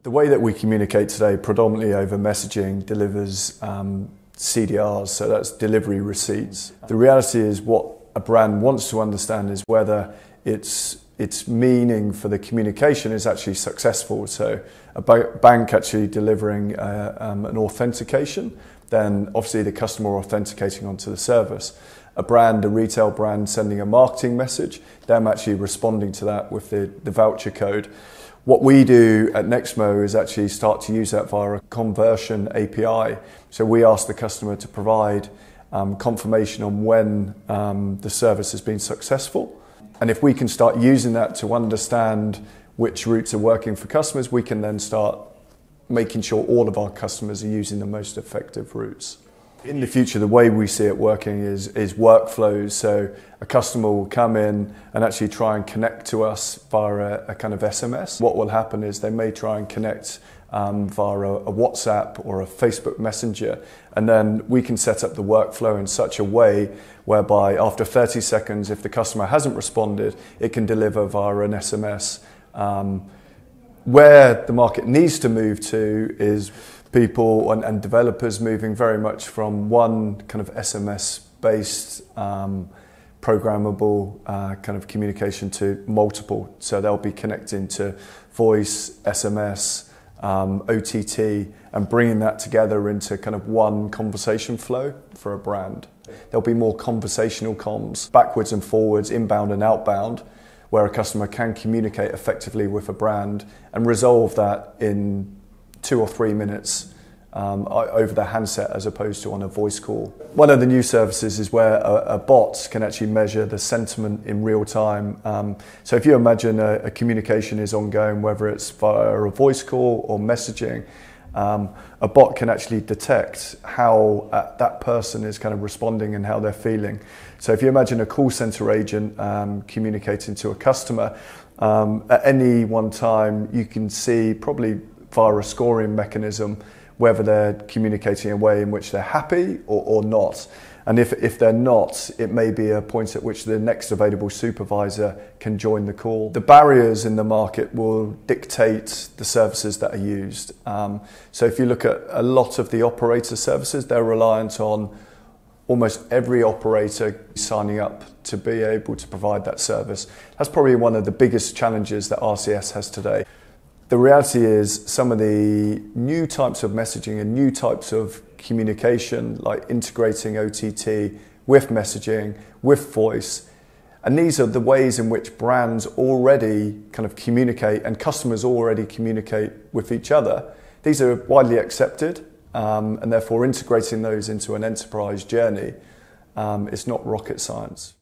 The way that we communicate today, predominantly over messaging, delivers CDRs, so that's delivery receipts. The reality is what a brand wants to understand is whether its meaning for the communication is actually successful. So a bank actually delivering an authentication, then obviously the customer authenticating onto the service. A brand, a retail brand sending a marketing message, them actually responding to that with the voucher code. What we do at Nexmo is actually start to use that via a conversion API. So we ask the customer to provide confirmation on when the service has been successful. And if we can start using that to understand which routes are working for customers, we can then start making sure all of our customers are using the most effective routes. In the future, the way we see it working is workflows. So a customer will come in and actually try and connect to us via a kind of SMS. What will happen is they may try and connect via a WhatsApp or a Facebook Messenger, and then we can set up the workflow in such a way whereby after 30 seconds, if the customer hasn't responded, it can deliver via an SMS. Where the market needs to move to is people and developers moving very much from one kind of SMS-based programmable kind of communication to multiple. So they'll be connecting to voice, SMS, OTT, and bringing that together into kind of one conversation flow for a brand. There'll be more conversational comms, backwards and forwards, inbound and outbound, where a customer can communicate effectively with a brand and resolve that in 2 or 3 minutes over the handset as opposed to on a voice call. One of the new services is where a bot can actually measure the sentiment in real time. So if you imagine a communication is ongoing, whether it's via a voice call or messaging, a bot can actually detect how that person is kind of responding and how they're feeling. So if you imagine a call center agent communicating to a customer, at any one time you can see probably via a scoring mechanism whether they're communicating in a way in which they're happy or not. And if they're not, it may be a point at which the next available supervisor can join the call. The barriers in the market will dictate the services that are used. So if you look at a lot of the operator services, they're reliant on almost every operator signing up to be able to provide that service. That's probably one of the biggest challenges that RCS has today. The reality is some of the new types of messaging and new types of communication, like integrating OTT with messaging, with voice, and these are the ways in which brands already kind of communicate and customers already communicate with each other. These are widely accepted, and therefore integrating those into an enterprise journey is not rocket science.